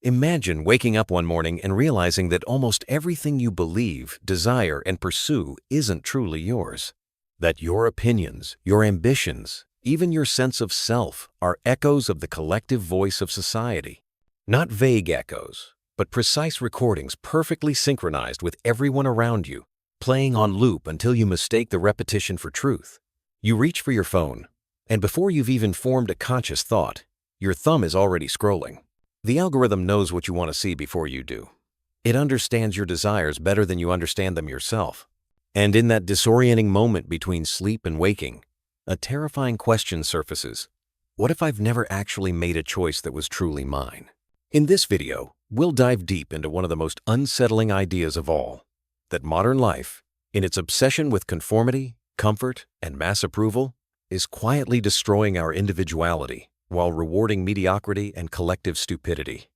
Imagine waking up one morning and realizing that almost everything you believe, desire, and pursue isn't truly yours. That your opinions, your ambitions, even your sense of self are echoes of the collective voice of society. Not vague echoes, but precise recordings perfectly synchronized with everyone around you, playing on loop until you mistake the repetition for truth. You reach for your phone, and before you've even formed a conscious thought, your thumb is already scrolling. The algorithm knows what you want to see before you do. It understands your desires better than you understand them yourself. And in that disorienting moment between sleep and waking, a terrifying question surfaces. What if I've never actually made a choice that was truly mine? In this video, we'll dive deep into one of the most unsettling ideas of all, that modern life, in its obsession with conformity, comfort, and mass approval, is quietly destroying our individuality while rewarding mediocrity and collective stupidity.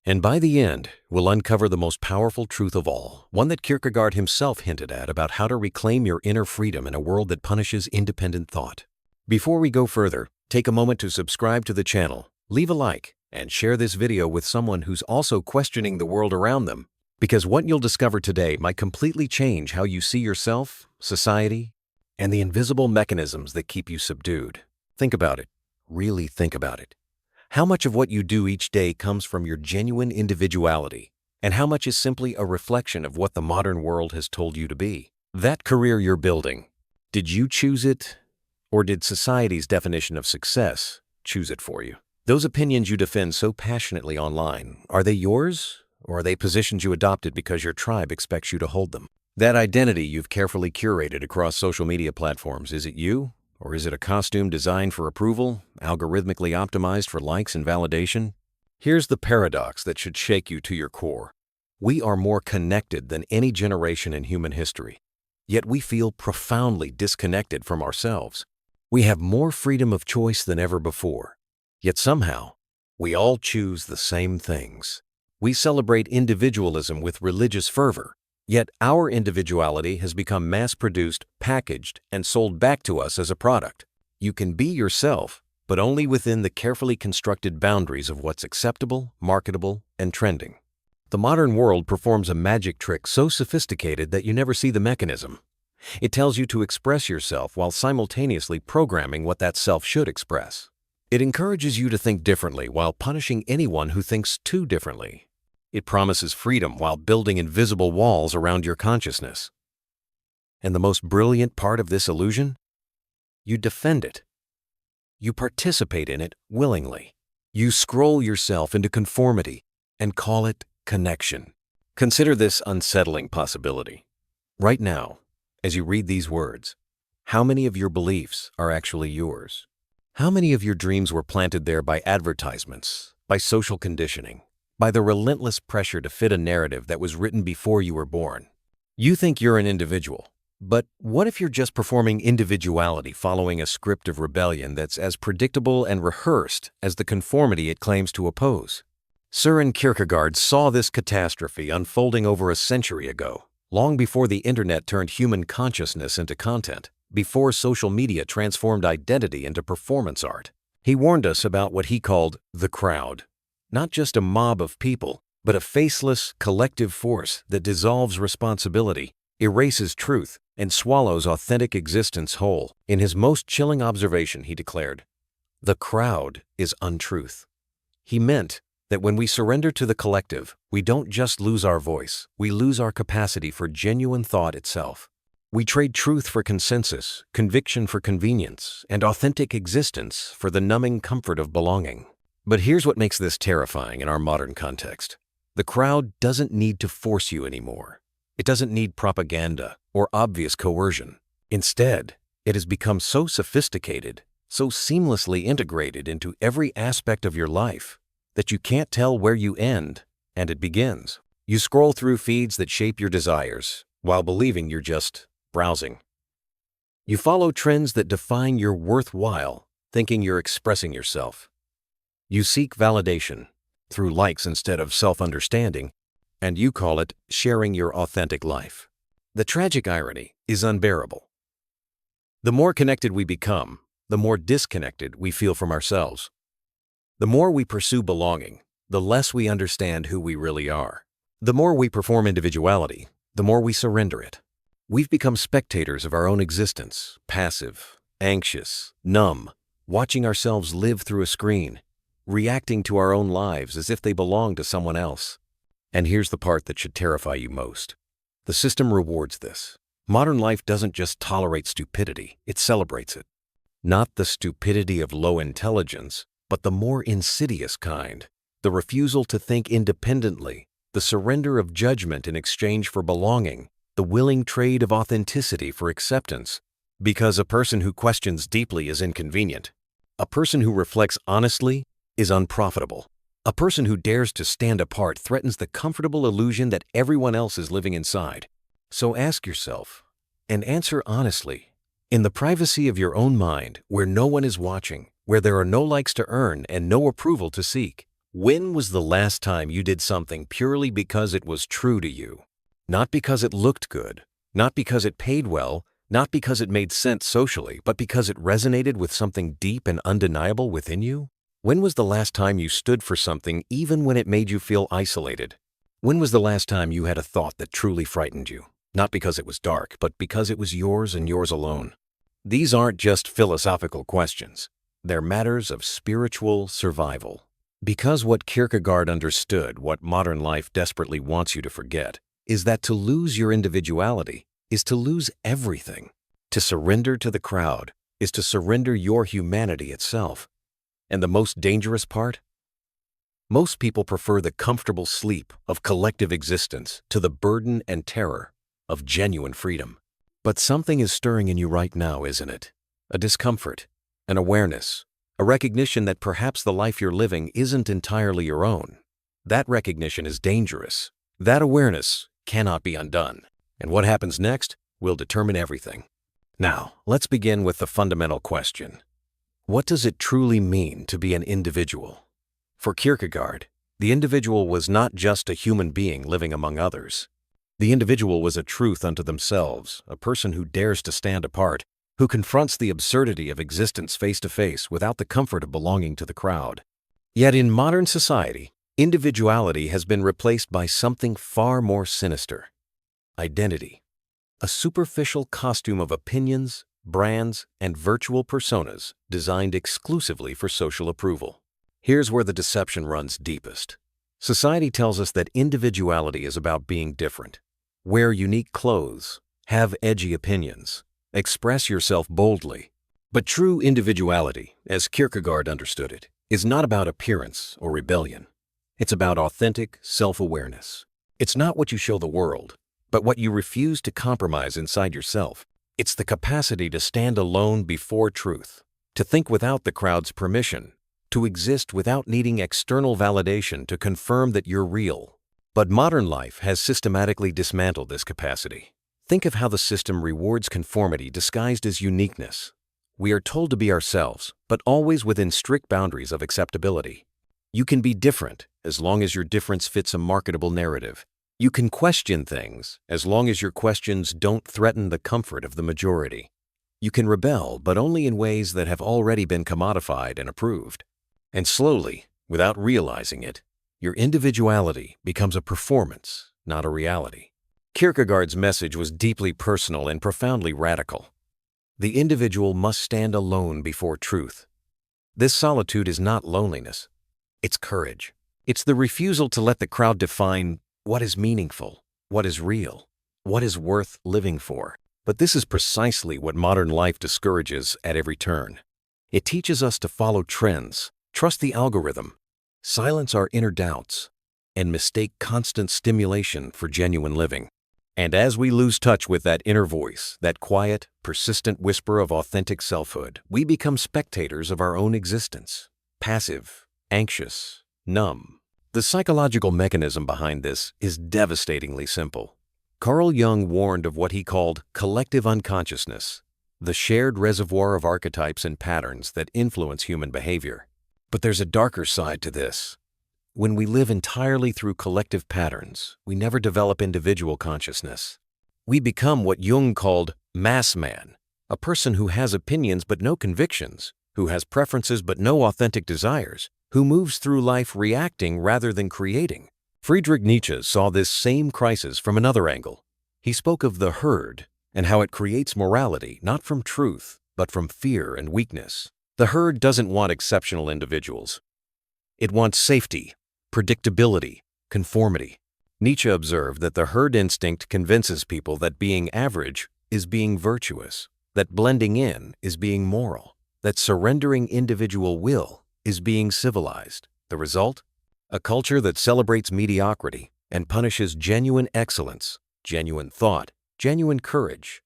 And by the end, we'll uncover the most powerful truth of all, one that Kierkegaard himself hinted at about how to reclaim your inner freedom in a world that punishes independent thought. Before we go further, take a moment to subscribe to the channel, leave a like, and share this video with someone who's also questioning the world around them, because what you'll discover today might completely change how you see yourself, society, and the invisible mechanisms that keep you subdued. Think about it. Really think about it. How much of what you do each day comes from your genuine individuality, and how much is simply a reflection of what the modern world has told you to be? That career you're building, did you choose it, or did society's definition of success choose it for you? Those opinions you defend so passionately online, are they yours, or are they positions you adopted because your tribe expects you to hold them? That identity you've carefully curated across social media platforms, is it you? Or is it a costume designed for approval, algorithmically optimized for likes and validation? Here's the paradox that should shake you to your core. We are more connected than any generation in human history, yet we feel profoundly disconnected from ourselves. We have more freedom of choice than ever before, yet somehow, we all choose the same things. We celebrate individualism with religious fervor, yet our individuality has become mass-produced, packaged, and sold back to us as a product. You can be yourself, but only within the carefully constructed boundaries of what's acceptable, marketable, and trending. The modern world performs a magic trick so sophisticated that you never see the mechanism. It tells you to express yourself while simultaneously programming what that self should express. It encourages you to think differently while punishing anyone who thinks too differently. It promises freedom while building invisible walls around your consciousness. And the most brilliant part of this illusion? You defend it. You participate in it willingly. You scroll yourself into conformity and call it connection. Consider this unsettling possibility. Right now, as you read these words, how many of your beliefs are actually yours? How many of your dreams were planted there by advertisements, by social conditioning, by the relentless pressure to fit a narrative that was written before you were born? You think you're an individual, but what if you're just performing individuality following a script of rebellion that's as predictable and rehearsed as the conformity it claims to oppose? Søren Kierkegaard saw this catastrophe unfolding over a century ago, long before the internet turned human consciousness into content, before social media transformed identity into performance art. He warned us about what he called the crowd. Not just a mob of people, but a faceless, collective force that dissolves responsibility, erases truth, and swallows authentic existence whole. In his most chilling observation, he declared, "The crowd is untruth." He meant that when we surrender to the collective, we don't just lose our voice, we lose our capacity for genuine thought itself. We trade truth for consensus, conviction for convenience, and authentic existence for the numbing comfort of belonging. But here's what makes this terrifying in our modern context. The crowd doesn't need to force you anymore. It doesn't need propaganda or obvious coercion. Instead, it has become so sophisticated, so seamlessly integrated into every aspect of your life, that you can't tell where you end and it begins. You scroll through feeds that shape your desires while believing you're just browsing. You follow trends that define your worthwhile, thinking you're expressing yourself. You seek validation through likes instead of self-understanding, and you call it sharing your authentic life. The tragic irony is unbearable. The more connected we become, the more disconnected we feel from ourselves. The more we pursue belonging, the less we understand who we really are. The more we perform individuality, the more we surrender it. We've become spectators of our own existence, passive, anxious, numb, watching ourselves live through a screen, reacting to our own lives as if they belong to someone else. And here's the part that should terrify you most. The system rewards this. Modern life doesn't just tolerate stupidity, it celebrates it. Not the stupidity of low intelligence, but the more insidious kind. The refusal to think independently, the surrender of judgment in exchange for belonging, the willing trade of authenticity for acceptance. Because a person who questions deeply is inconvenient. A person who reflects honestly is unprofitable. A person who dares to stand apart threatens the comfortable illusion that everyone else is living inside. So ask yourself, and answer honestly, in the privacy of your own mind, where no one is watching, where there are no likes to earn and no approval to seek, when was the last time you did something purely because it was true to you? Not because it looked good, not because it paid well, not because it made sense socially, but because it resonated with something deep and undeniable within you? When was the last time you stood for something even when it made you feel isolated? When was the last time you had a thought that truly frightened you? Not because it was dark, but because it was yours and yours alone. These aren't just philosophical questions. They're matters of spiritual survival. Because what Kierkegaard understood, what modern life desperately wants you to forget, is that to lose your individuality is to lose everything. To surrender to the crowd is to surrender your humanity itself. And the most dangerous part? Most people prefer the comfortable sleep of collective existence to the burden and terror of genuine freedom. But something is stirring in you right now, isn't it? A discomfort, an awareness, a recognition that perhaps the life you're living isn't entirely your own. That recognition is dangerous. That awareness cannot be undone. And what happens next will determine everything. Now, let's begin with the fundamental question. What does it truly mean to be an individual? For Kierkegaard, the individual was not just a human being living among others. The individual was a truth unto themselves, a person who dares to stand apart, who confronts the absurdity of existence face to face without the comfort of belonging to the crowd. Yet in modern society, individuality has been replaced by something far more sinister: identity. A superficial costume of opinions, brands, and virtual personas designed exclusively for social approval. Here's where the deception runs deepest. Society tells us that individuality is about being different. Wear unique clothes, have edgy opinions, express yourself boldly. But true individuality, as Kierkegaard understood it, is not about appearance or rebellion. It's about authentic self-awareness. It's not what you show the world, but what you refuse to compromise inside yourself. It's the capacity to stand alone before truth, to think without the crowd's permission, to exist without needing external validation to confirm that you're real. But modern life has systematically dismantled this capacity. Think of how the system rewards conformity disguised as uniqueness. We are told to be ourselves, but always within strict boundaries of acceptability. You can be different as long as your difference fits a marketable narrative. You can question things as long as your questions don't threaten the comfort of the majority. You can rebel, but only in ways that have already been commodified and approved. And slowly, without realizing it, your individuality becomes a performance, not a reality. Kierkegaard's message was deeply personal and profoundly radical. The individual must stand alone before truth. This solitude is not loneliness. It's courage. It's the refusal to let the crowd define what is meaningful, what is real, what is worth living for. But this is precisely what modern life discourages at every turn. It teaches us to follow trends, trust the algorithm, silence our inner doubts, and mistake constant stimulation for genuine living. And as we lose touch with that inner voice, that quiet, persistent whisper of authentic selfhood, we become spectators of our own existence, passive, anxious, numb. The psychological mechanism behind this is devastatingly simple. Carl Jung warned of what he called collective unconsciousness, the shared reservoir of archetypes and patterns that influence human behavior. But there's a darker side to this. When we live entirely through collective patterns, we never develop individual consciousness. We become what Jung called mass man, a person who has opinions but no convictions, who has preferences but no authentic desires, who moves through life reacting rather than creating. Friedrich Nietzsche saw this same crisis from another angle. He spoke of the herd and how it creates morality not from truth, but from fear and weakness. The herd doesn't want exceptional individuals. It wants safety, predictability, conformity. Nietzsche observed that the herd instinct convinces people that being average is being virtuous, that blending in is being moral, that surrendering individual will is being civilized. The result? A culture that celebrates mediocrity and punishes genuine excellence, genuine thought, genuine courage.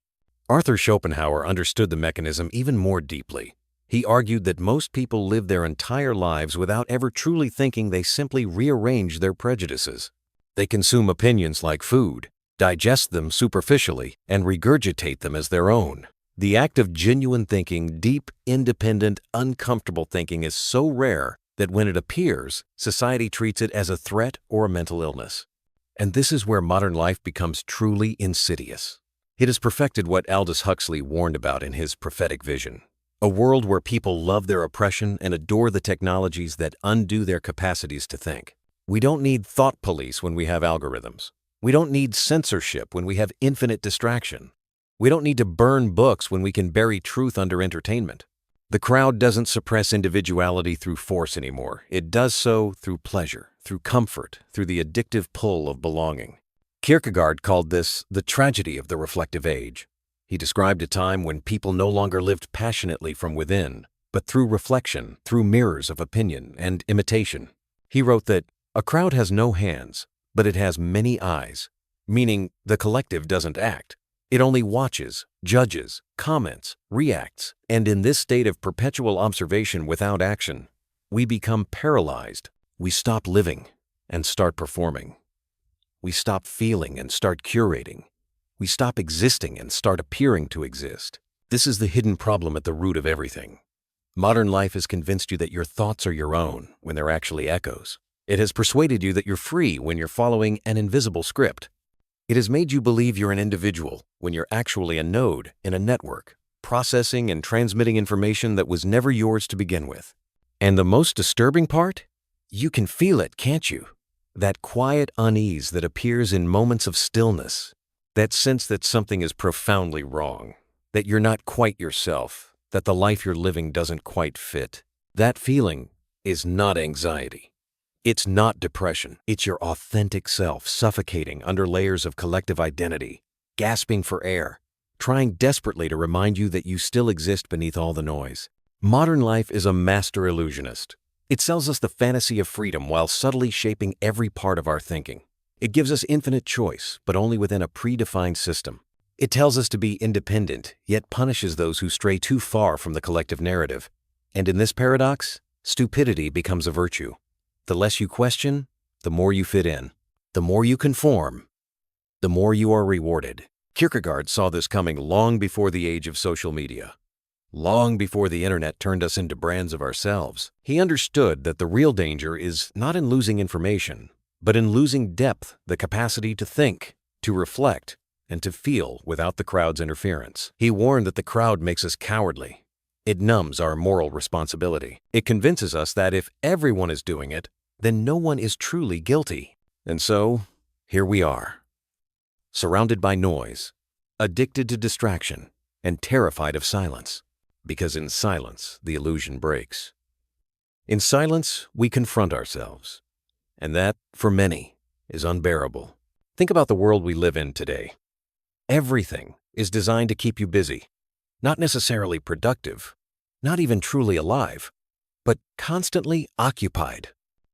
Arthur Schopenhauer understood the mechanism even more deeply. He argued that most people live their entire lives without ever truly thinking. They simply rearrange their prejudices. They consume opinions like food, digest them superficially, and regurgitate them as their own. The act of genuine thinking, deep, independent, uncomfortable thinking is so rare that when it appears, society treats it as a threat or a mental illness. And this is where modern life becomes truly insidious. It has perfected what Aldous Huxley warned about in his prophetic vision. A world where people love their oppression and adore the technologies that undo their capacities to think. We don't need thought police when we have algorithms. We don't need censorship when we have infinite distraction. We don't need to burn books when we can bury truth under entertainment. The crowd doesn't suppress individuality through force anymore. It does so through pleasure, through comfort, through the addictive pull of belonging. Kierkegaard called this the tragedy of the reflective age. He described a time when people no longer lived passionately from within, but through reflection, through mirrors of opinion and imitation. He wrote that a crowd has no hands, but it has many eyes, meaning the collective doesn't act. It only watches, judges, comments, reacts, and in this state of perpetual observation without action, we become paralyzed. We stop living and start performing. We stop feeling and start curating. We stop existing and start appearing to exist. This is the hidden problem at the root of everything. Modern life has convinced you that your thoughts are your own when they're actually echoes. It has persuaded you that you're free when you're following an invisible script. It has made you believe you're an individual when you're actually a node in a network, processing and transmitting information that was never yours to begin with. And the most disturbing part? You can feel it, can't you? That quiet unease that appears in moments of stillness. That sense that something is profoundly wrong, that you're not quite yourself, that the life you're living doesn't quite fit. That feeling is not anxiety. It's not depression. It's your authentic self suffocating under layers of collective identity, gasping for air, trying desperately to remind you that you still exist beneath all the noise. Modern life is a master illusionist. It sells us the fantasy of freedom while subtly shaping every part of our thinking. It gives us infinite choice, but only within a predefined system. It tells us to be independent, yet punishes those who stray too far from the collective narrative. And in this paradox, stupidity becomes a virtue. The less you question, the more you fit in. The more you conform, the more you are rewarded. Kierkegaard saw this coming long before the age of social media. Long before the internet turned us into brands of ourselves. He understood that the real danger is not in losing information, but in losing depth, the capacity to think, to reflect, and to feel without the crowd's interference. He warned that the crowd makes us cowardly. It numbs our moral responsibility. It convinces us that if everyone is doing it, then no one is truly guilty. And so, here we are, surrounded by noise, addicted to distraction, and terrified of silence. Because in silence, the illusion breaks. In silence, we confront ourselves. And that, for many, is unbearable. Think about the world we live in today. Everything is designed to keep you busy. Not necessarily productive, not even truly alive, but constantly occupied.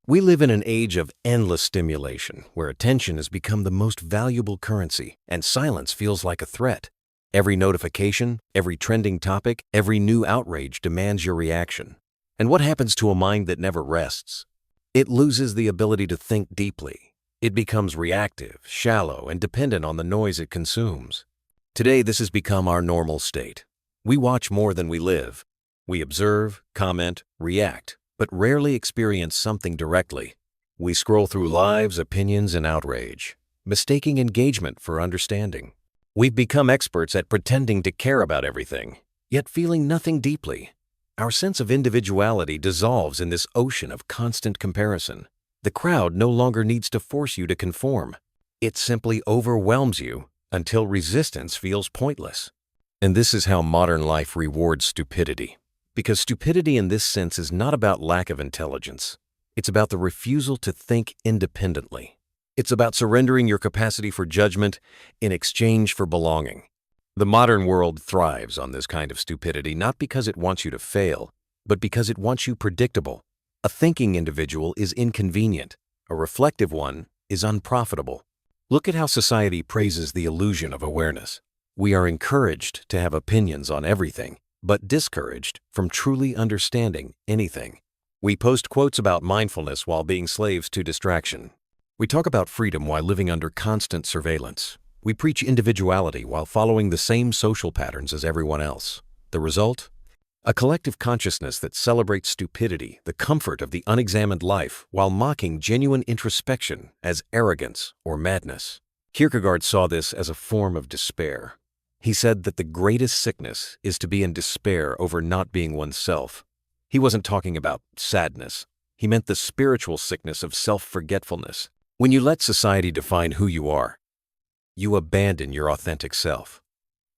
We live in an age of endless stimulation, where attention has become the most valuable currency, and silence feels like a threat. Every notification, every trending topic, every new outrage demands your reaction. And what happens to a mind that never rests? It loses the ability to think deeply. It becomes reactive, shallow, and dependent on the noise it consumes. Today, this has become our normal state. We watch more than we live. We observe, comment, react, but rarely experience something directly. We scroll through lives, opinions, and outrage, mistaking engagement for understanding. We've become experts at pretending to care about everything, yet feeling nothing deeply. Our sense of individuality dissolves in this ocean of constant comparison. The crowd no longer needs to force you to conform. It simply overwhelms you until resistance feels pointless. And this is how modern life rewards stupidity. Because stupidity in this sense is not about lack of intelligence. It's about the refusal to think independently. It's about surrendering your capacity for judgment in exchange for belonging. The modern world thrives on this kind of stupidity not because it wants you to fail, but because it wants you predictable. A thinking individual is inconvenient. A reflective one is unprofitable. Look at how society praises the illusion of awareness. We are encouraged to have opinions on everything, but discouraged from truly understanding anything. We post quotes about mindfulness while being slaves to distraction. We talk about freedom while living under constant surveillance. We preach individuality while following the same social patterns as everyone else. The result? A collective consciousness that celebrates stupidity, the comfort of the unexamined life, while mocking genuine introspection as arrogance or madness. Kierkegaard saw this as a form of despair. He said that the greatest sickness is to be in despair over not being oneself. He wasn't talking about sadness. He meant the spiritual sickness of self-forgetfulness. When you let society define who you are, you abandon your authentic self.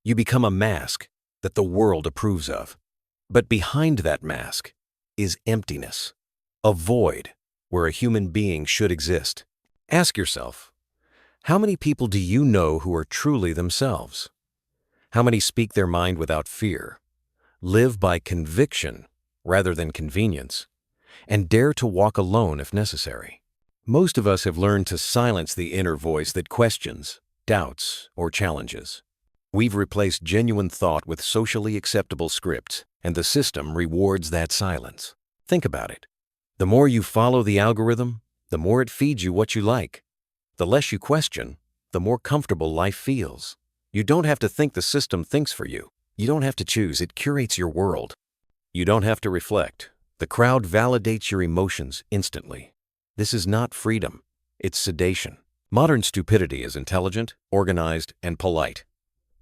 You become a mask that the world approves of. But behind that mask is emptiness, a void where a human being should exist. Ask yourself, how many people do you know who are truly themselves? How many speak their mind without fear, live by conviction rather than convenience, and dare to walk alone if necessary? Most of us have learned to silence the inner voice that questions, doubts, or challenges. We've replaced genuine thought with socially acceptable scripts, and the system rewards that silence. Think about it. The more you follow the algorithm, the more it feeds you what you like. The less you question, the more comfortable life feels. You don't have to think the system thinks for you. You don't have to choose, it curates your world. You don't have to reflect. The crowd validates your emotions instantly. This is not freedom, it's sedation. Modern stupidity is intelligent, organized, and polite.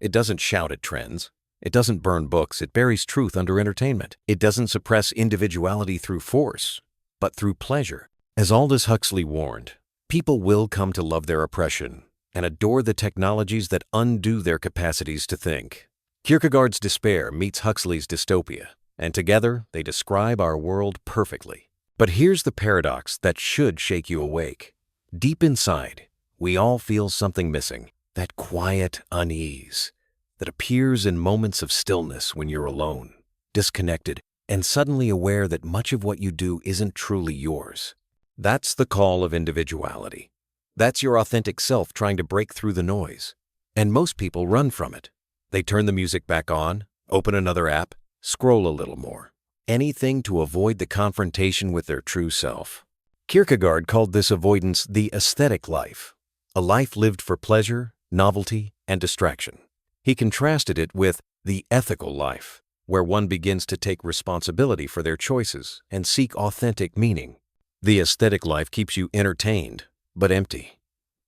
It doesn't shout at trends. It doesn't burn books. It buries truth under entertainment. It doesn't suppress individuality through force, but through pleasure. As Aldous Huxley warned, people will come to love their oppression and adore the technologies that undo their capacities to think. Kierkegaard's despair meets Huxley's dystopia, and together they describe our world perfectly. But here's the paradox that should shake you awake. Deep inside, we all feel something missing, that quiet unease that appears in moments of stillness when you're alone, disconnected, and suddenly aware that much of what you do isn't truly yours. That's the call of individuality. That's your authentic self trying to break through the noise. And most people run from it. They turn the music back on, open another app, scroll a little more. Anything to avoid the confrontation with their true self. Kierkegaard called this avoidance the aesthetic life, a life lived for pleasure, novelty, and distraction. He contrasted it with the ethical life, where one begins to take responsibility for their choices and seek authentic meaning. The aesthetic life keeps you entertained, but empty.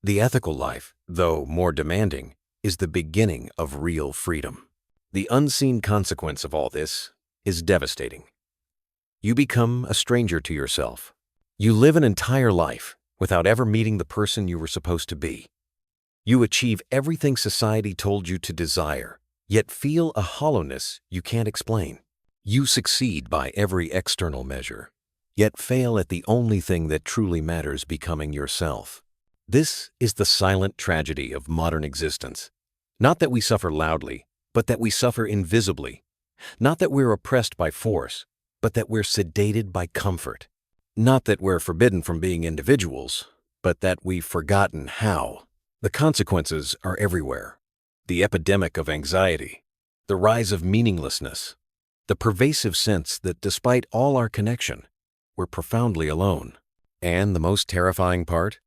The ethical life, though more demanding, is the beginning of real freedom. The unseen consequence of all this is devastating. You become a stranger to yourself. You live an entire life without ever meeting the person you were supposed to be. You achieve everything society told you to desire, yet feel a hollowness you can't explain. You succeed by every external measure, yet fail at the only thing that truly matters, becoming yourself. This is the silent tragedy of modern existence. Not that we suffer loudly, but that we suffer invisibly. Not that we're oppressed by force, but that we're sedated by comfort. Not that we're forbidden from being individuals, but that we've forgotten how. The consequences are everywhere. The epidemic of anxiety, the rise of meaninglessness, the pervasive sense that despite all our connection, we're profoundly alone. And the most terrifying part?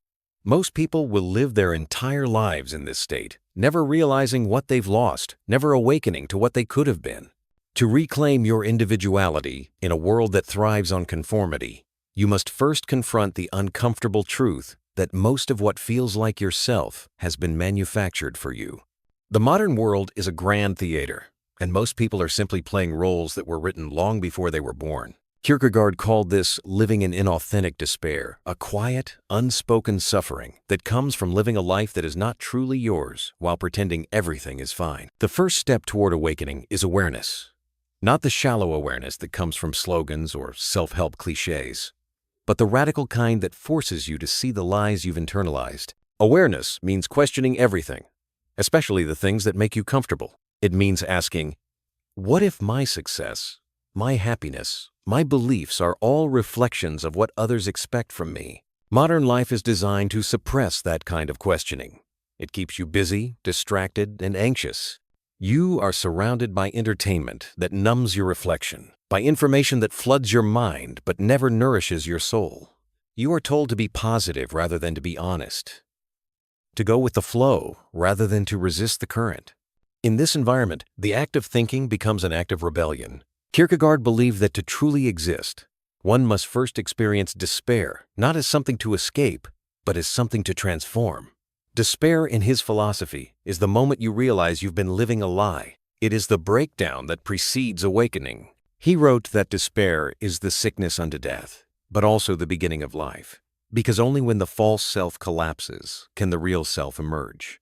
Most people will live their entire lives in this state, never realizing what they've lost, never awakening to what they could have been. To reclaim your individuality in a world that thrives on conformity, you must first confront the uncomfortable truth that most of what feels like yourself has been manufactured for you. The modern world is a grand theater, and most people are simply playing roles that were written long before they were born. Kierkegaard called this living in inauthentic despair, a quiet, unspoken suffering that comes from living a life that is not truly yours while pretending everything is fine. The first step toward awakening is awareness, not the shallow awareness that comes from slogans or self-help cliches, but the radical kind that forces you to see the lies you've internalized. Awareness means questioning everything, especially the things that make you comfortable. It means asking, what if my success, my happiness, my beliefs are all reflections of what others expect from me? Modern life is designed to suppress that kind of questioning. It keeps you busy, distracted, and anxious. You are surrounded by entertainment that numbs your reflection, by information that floods your mind but never nourishes your soul. You are told to be positive rather than to be honest, to go with the flow rather than to resist the current. In this environment, the act of thinking becomes an act of rebellion. Kierkegaard believed that to truly exist, one must first experience despair, not as something to escape, but as something to transform. Despair, in his philosophy, is the moment you realize you've been living a lie. It is the breakdown that precedes awakening. He wrote that despair is the sickness unto death, but also the beginning of life, because only when the false self collapses can the real self emerge.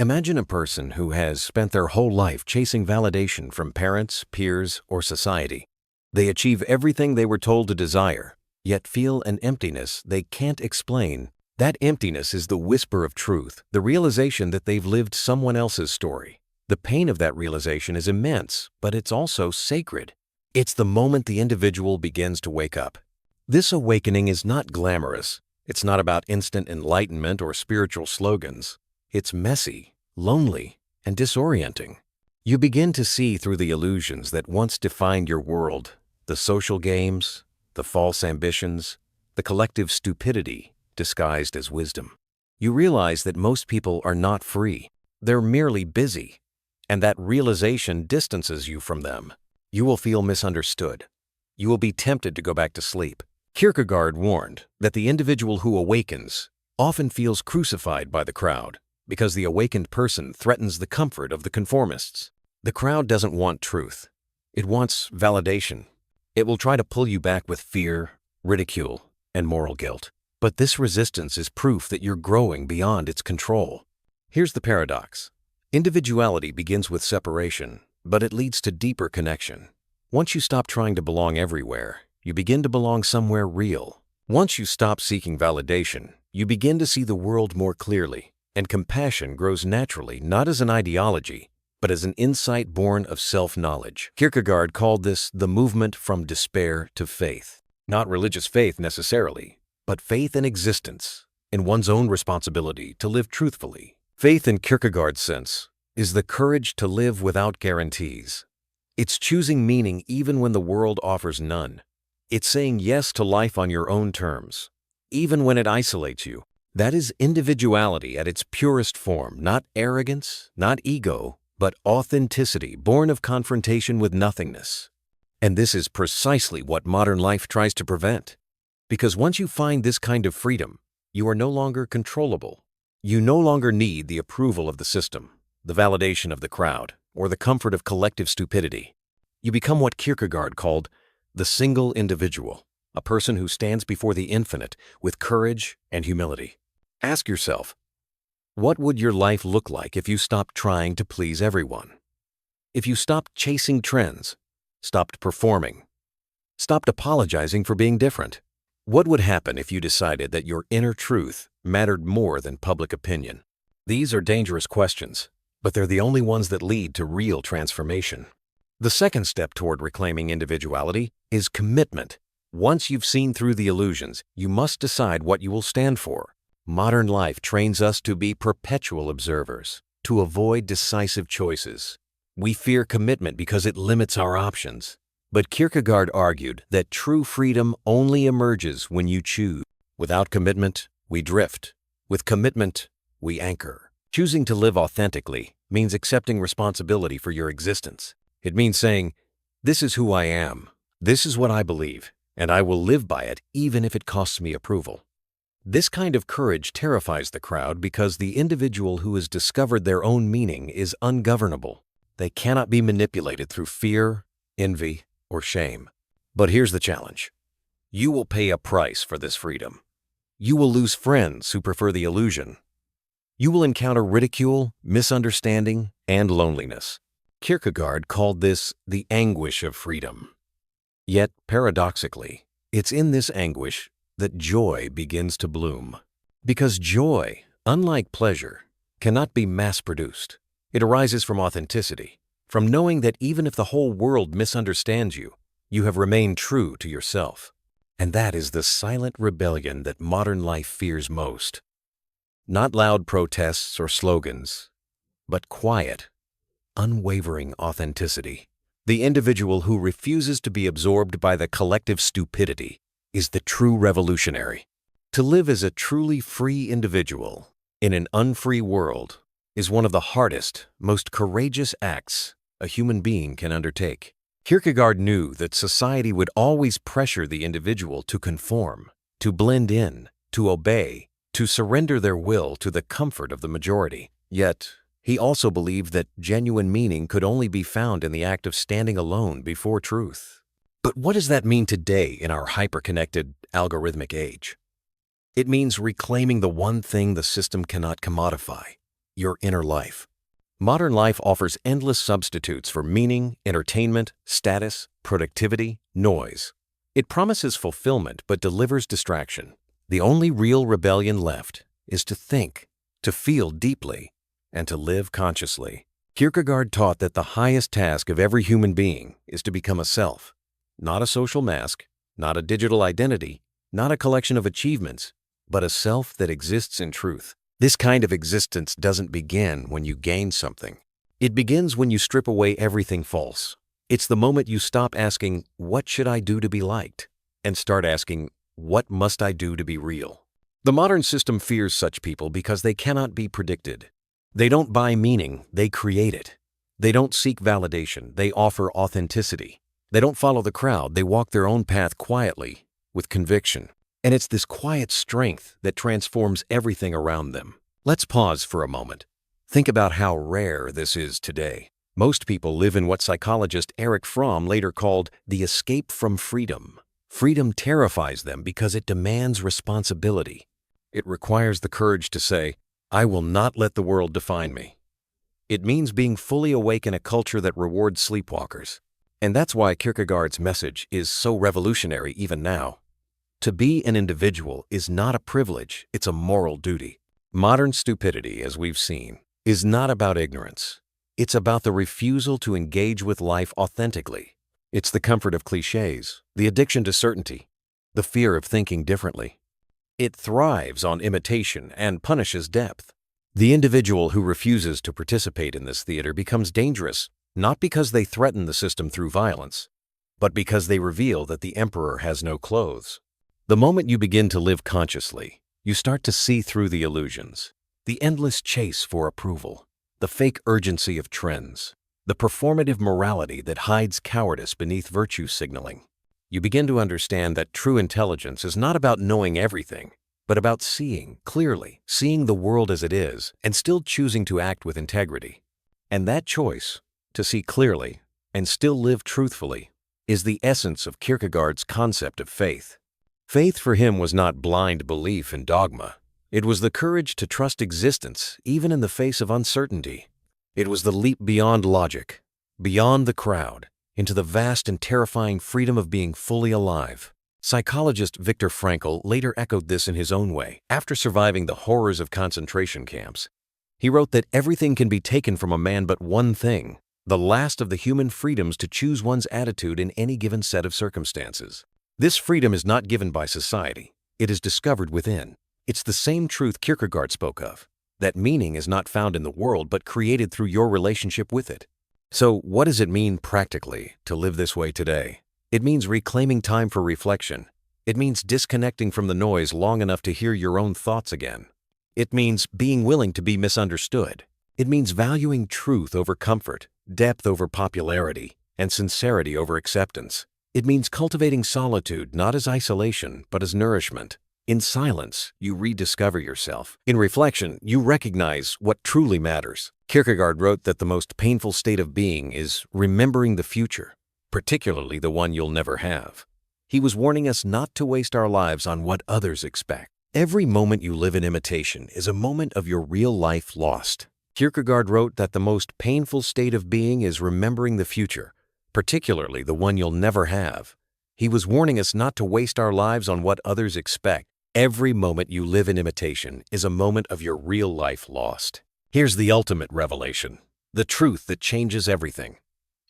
Imagine a person who has spent their whole life chasing validation from parents, peers, or society. They achieve everything they were told to desire, yet feel an emptiness they can't explain. That emptiness is the whisper of truth, the realization that they've lived someone else's story. The pain of that realization is immense, but it's also sacred. It's the moment the individual begins to wake up. This awakening is not glamorous. It's not about instant enlightenment or spiritual slogans. It's messy, lonely, and disorienting. You begin to see through the illusions that once defined your world, the social games, the false ambitions, the collective stupidity disguised as wisdom. You realize that most people are not free. They're merely busy, and that realization distances you from them. You will feel misunderstood. You will be tempted to go back to sleep. Kierkegaard warned that the individual who awakens often feels crucified by the crowd, because the awakened person threatens the comfort of the conformists. The crowd doesn't want truth. It wants validation. It will try to pull you back with fear, ridicule, and moral guilt. But this resistance is proof that you're growing beyond its control. Here's the paradox. Individuality begins with separation, but it leads to deeper connection. Once you stop trying to belong everywhere, you begin to belong somewhere real. Once you stop seeking validation, you begin to see the world more clearly. And compassion grows naturally, not as an ideology, but as an insight born of self-knowledge. Kierkegaard called this the movement from despair to faith. Not religious faith necessarily, but faith in existence, in one's own responsibility to live truthfully. Faith in Kierkegaard's sense is the courage to live without guarantees. It's choosing meaning even when the world offers none. It's saying yes to life on your own terms, even when it isolates you. That is individuality at its purest form, not arrogance, not ego, but authenticity born of confrontation with nothingness. And this is precisely what modern life tries to prevent. Because once you find this kind of freedom, you are no longer controllable. You no longer need the approval of the system, the validation of the crowd, or the comfort of collective stupidity. You become what Kierkegaard called the single individual, a person who stands before the infinite with courage and humility. Ask yourself, what would your life look like if you stopped trying to please everyone? If you stopped chasing trends, stopped performing, stopped apologizing for being different? What would happen if you decided that your inner truth mattered more than public opinion? These are dangerous questions, but they're the only ones that lead to real transformation. The second step toward reclaiming individuality is commitment. Once you've seen through the illusions, you must decide what you will stand for. Modern life trains us to be perpetual observers, to avoid decisive choices. We fear commitment because it limits our options. But Kierkegaard argued that true freedom only emerges when you choose. Without commitment, we drift. With commitment, we anchor. Choosing to live authentically means accepting responsibility for your existence. It means saying, "This is who I am. This is what I believe, and I will live by it even if it costs me approval." This kind of courage terrifies the crowd because the individual who has discovered their own meaning is ungovernable. They cannot be manipulated through fear, envy, or shame. But here's the challenge. You will pay a price for this freedom. You will lose friends who prefer the illusion. You will encounter ridicule, misunderstanding, and loneliness. Kierkegaard called this the anguish of freedom. Yet, paradoxically, it's in this anguish that joy begins to bloom. Because joy, unlike pleasure, cannot be mass-produced. It arises from authenticity, from knowing that even if the whole world misunderstands you, you have remained true to yourself. And that is the silent rebellion that modern life fears most. Not loud protests or slogans, but quiet, unwavering authenticity. The individual who refuses to be absorbed by the collective stupidity is the true revolutionary. To live as a truly free individual in an unfree world is one of the hardest, most courageous acts a human being can undertake. Kierkegaard knew that society would always pressure the individual to conform, to blend in, to obey, to surrender their will to the comfort of the majority. Yet, he also believed that genuine meaning could only be found in the act of standing alone before truth. But what does that mean today in our hyper-connected, algorithmic age? It means reclaiming the one thing the system cannot commodify: your inner life. Modern life offers endless substitutes for meaning, entertainment, status, productivity, noise. It promises fulfillment but delivers distraction. The only real rebellion left is to think, to feel deeply, and to live consciously. Kierkegaard taught that the highest task of every human being is to become a self, not a social mask, not a digital identity, not a collection of achievements, but a self that exists in truth. This kind of existence doesn't begin when you gain something. It begins when you strip away everything false. It's the moment you stop asking, "What should I do to be liked?" and start asking, "What must I do to be real?" The modern system fears such people because they cannot be predicted. They don't buy meaning, they create it. They don't seek validation, they offer authenticity. They don't follow the crowd, they walk their own path quietly, with conviction. And it's this quiet strength that transforms everything around them. Let's pause for a moment. Think about how rare this is today. Most people live in what psychologist Erich Fromm later called the escape from freedom. Freedom terrifies them because it demands responsibility. It requires the courage to say, "I will not let the world define me." It means being fully awake in a culture that rewards sleepwalkers. And that's why Kierkegaard's message is so revolutionary even now. To be an individual is not a privilege, it's a moral duty. Modern stupidity, as we've seen, is not about ignorance. It's about the refusal to engage with life authentically. It's the comfort of cliches, the addiction to certainty, the fear of thinking differently. It thrives on imitation and punishes depth. The individual who refuses to participate in this theater becomes dangerous, not because they threaten the system through violence, but because they reveal that the emperor has no clothes. The moment you begin to live consciously, you start to see through the illusions, the endless chase for approval, the fake urgency of trends, the performative morality that hides cowardice beneath virtue signaling. You begin to understand that true intelligence is not about knowing everything, but about seeing clearly, seeing the world as it is, and still choosing to act with integrity. And that choice, to see clearly and still live truthfully, is the essence of Kierkegaard's concept of faith. Faith for him was not blind belief in dogma. It was the courage to trust existence even in the face of uncertainty. It was the leap beyond logic, beyond the crowd, into the vast and terrifying freedom of being fully alive. Psychologist Viktor Frankl later echoed this in his own way. After surviving the horrors of concentration camps, he wrote that everything can be taken from a man but one thing, the last of the human freedoms to choose one's attitude in any given set of circumstances. This freedom is not given by society. It is discovered within. It's the same truth Kierkegaard spoke of, that meaning is not found in the world but created through your relationship with it. So what does it mean practically to live this way today? It means reclaiming time for reflection. It means disconnecting from the noise long enough to hear your own thoughts again. It means being willing to be misunderstood. It means valuing truth over comfort, depth over popularity, and sincerity over acceptance. It means cultivating solitude not as isolation, but as nourishment. In silence, you rediscover yourself. In reflection, you recognize what truly matters. Kierkegaard wrote that the most painful state of being is remembering the future, particularly the one you'll never have. He was warning us not to waste our lives on what others expect. Every moment you live in imitation is a moment of your real life lost. Kierkegaard wrote that the most painful state of being is remembering the future, particularly the one you'll never have. He was warning us not to waste our lives on what others expect. Every moment you live in imitation is a moment of your real life lost. Here's the ultimate revelation, the truth that changes everything.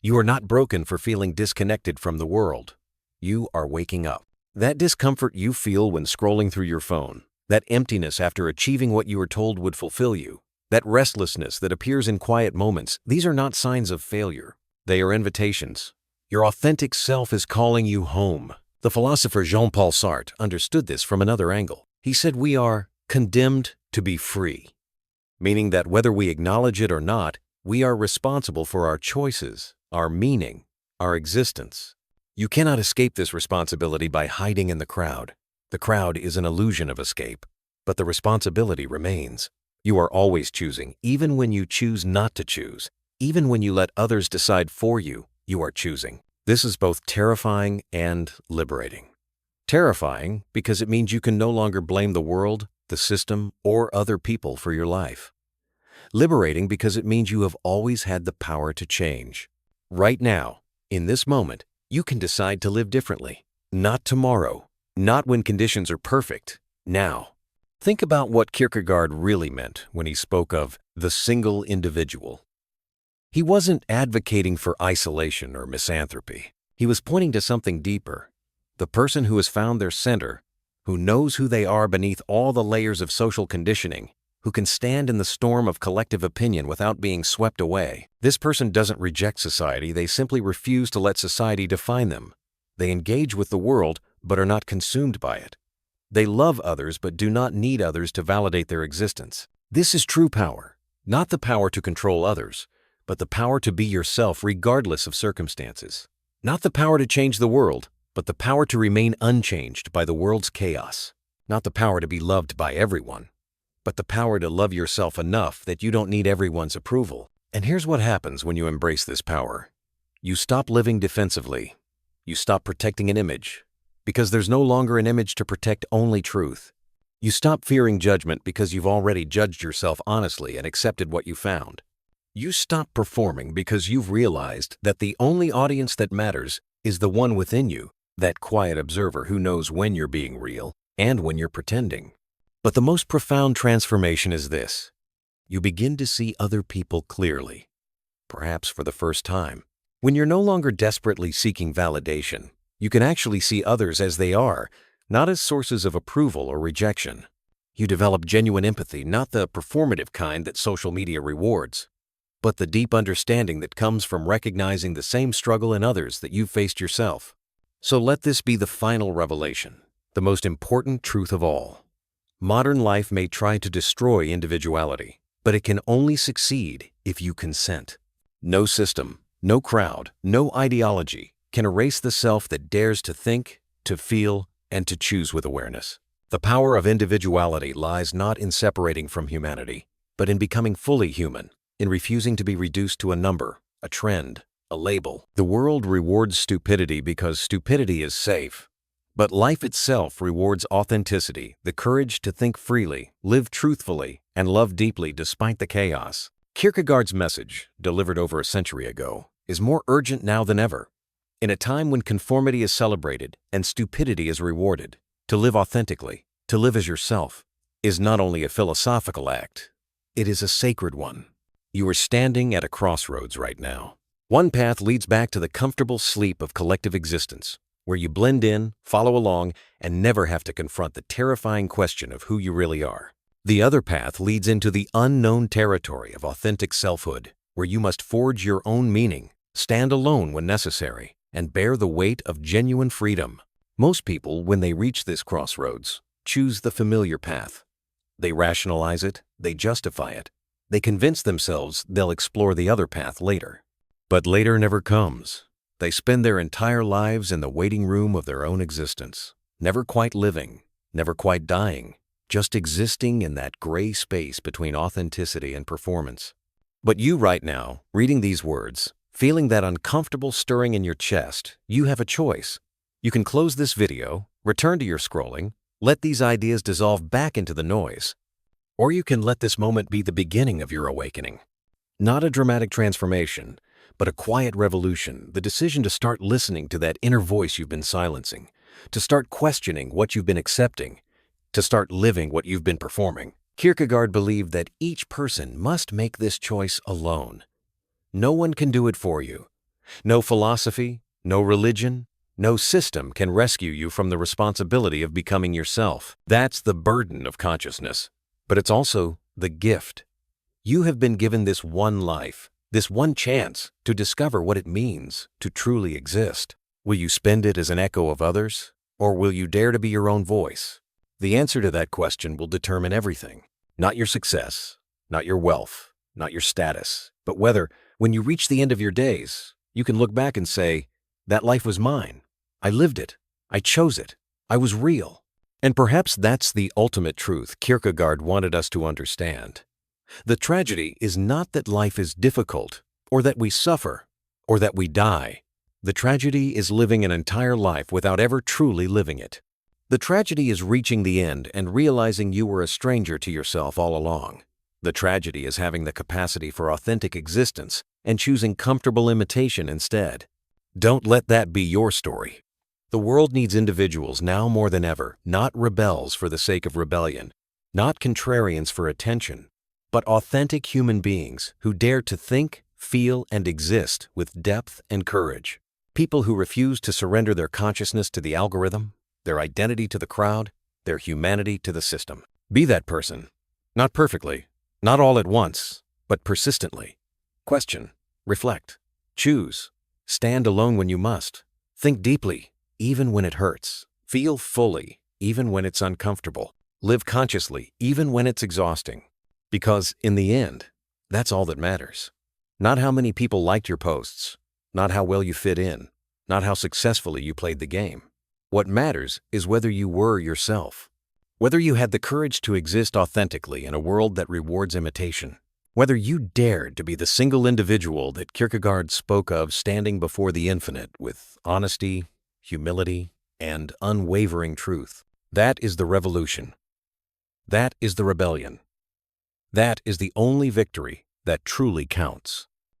You are not broken for feeling disconnected from the world. You are waking up. That discomfort you feel when scrolling through your phone, that emptiness after achieving what you were told would fulfill you, that restlessness that appears in quiet moments, these are not signs of failure. They are invitations. Your authentic self is calling you home. The philosopher Jean-Paul Sartre understood this from another angle. He said we are condemned to be free, meaning that whether we acknowledge it or not, we are responsible for our choices, our meaning, our existence. You cannot escape this responsibility by hiding in the crowd. The crowd is an illusion of escape, but the responsibility remains. You are always choosing, even when you choose not to choose. Even when you let others decide for you, you are choosing. This is both terrifying and liberating. Terrifying because it means you can no longer blame the world, the system, or other people for your life. Liberating because it means you have always had the power to change. Right now, in this moment, you can decide to live differently. Not tomorrow, not when conditions are perfect, now. Think about what Kierkegaard really meant when he spoke of the single individual. He wasn't advocating for isolation or misanthropy. He was pointing to something deeper. The person who has found their center, who knows who they are beneath all the layers of social conditioning, who can stand in the storm of collective opinion without being swept away. This person doesn't reject society, they simply refuse to let society define them. They engage with the world, but are not consumed by it. They love others, but do not need others to validate their existence. This is true power, not the power to control others, but the power to be yourself regardless of circumstances. Not the power to change the world, but the power to remain unchanged by the world's chaos. Not the power to be loved by everyone, but the power to love yourself enough that you don't need everyone's approval. And here's what happens when you embrace this power. You stop living defensively. You stop protecting an image, because there's no longer an image to protect, only truth. You stop fearing judgment because you've already judged yourself honestly and accepted what you found. You stop performing because you've realized that the only audience that matters is the one within you, that quiet observer who knows when you're being real and when you're pretending. But the most profound transformation is this. You begin to see other people clearly, perhaps for the first time. When you're no longer desperately seeking validation, you can actually see others as they are, not as sources of approval or rejection. You develop genuine empathy, not the performative kind that social media rewards, but the deep understanding that comes from recognizing the same struggle in others that you've faced yourself. So let this be the final revelation, the most important truth of all. Modern life may try to destroy individuality, but it can only succeed if you consent. No system, no crowd, no ideology can erase the self that dares to think, to feel, and to choose with awareness. The power of individuality lies not in separating from humanity, but in becoming fully human, in refusing to be reduced to a number, a trend, a label. The world rewards stupidity because stupidity is safe. But life itself rewards authenticity, the courage to think freely, live truthfully, and love deeply despite the chaos. Kierkegaard's message, delivered over a century ago, is more urgent now than ever. In a time when conformity is celebrated and stupidity is rewarded, to live authentically, to live as yourself, is not only a philosophical act, it is a sacred one. You are standing at a crossroads right now. One path leads back to the comfortable sleep of collective existence, where you blend in, follow along, and never have to confront the terrifying question of who you really are. The other path leads into the unknown territory of authentic selfhood, where you must forge your own meaning, stand alone when necessary, and bear the weight of genuine freedom. Most people, when they reach this crossroads, choose the familiar path. They rationalize it, they justify it, they convince themselves they'll explore the other path later. But later never comes. They spend their entire lives in the waiting room of their own existence, never quite living, never quite dying, just existing in that gray space between authenticity and performance. But you right now, reading these words, feeling that uncomfortable stirring in your chest, you have a choice. You can close this video, return to your scrolling, let these ideas dissolve back into the noise. Or you can let this moment be the beginning of your awakening. Not a dramatic transformation, but a quiet revolution, the decision to start listening to that inner voice you've been silencing, to start questioning what you've been accepting, to start living what you've been performing. Kierkegaard believed that each person must make this choice alone. No one can do it for you. No philosophy, no religion, no system can rescue you from the responsibility of becoming yourself. That's the burden of consciousness, but it's also the gift. You have been given this one life, this one chance to discover what it means to truly exist. Will you spend it as an echo of others, or will you dare to be your own voice? The answer to that question will determine everything. Not your success, not your wealth, not your status, but whether, when you reach the end of your days, you can look back and say, that life was mine. I lived it. I chose it. I was real. And perhaps that's the ultimate truth Kierkegaard wanted us to understand. The tragedy is not that life is difficult, or that we suffer, or that we die. The tragedy is living an entire life without ever truly living it. The tragedy is reaching the end and realizing you were a stranger to yourself all along. The tragedy is having the capacity for authentic existence and choosing comfortable imitation instead. Don't let that be your story. The world needs individuals now more than ever, not rebels for the sake of rebellion, not contrarians for attention, but authentic human beings who dare to think, feel, and exist with depth and courage. People who refuse to surrender their consciousness to the algorithm, their identity to the crowd, their humanity to the system. Be that person. Not perfectly, not all at once, but persistently. Question, reflect, choose, stand alone when you must, think deeply, even when it hurts, feel fully, even when it's uncomfortable, live consciously, even when it's exhausting. Because in the end, that's all that matters. Not how many people liked your posts, not how well you fit in, not how successfully you played the game. What matters is whether you were yourself, whether you had the courage to exist authentically in a world that rewards imitation, whether you dared to be the single individual that Kierkegaard spoke of standing before the infinite with honesty, humility, and unwavering truth. That is the revolution. That is the rebellion. That is the only victory that truly counts.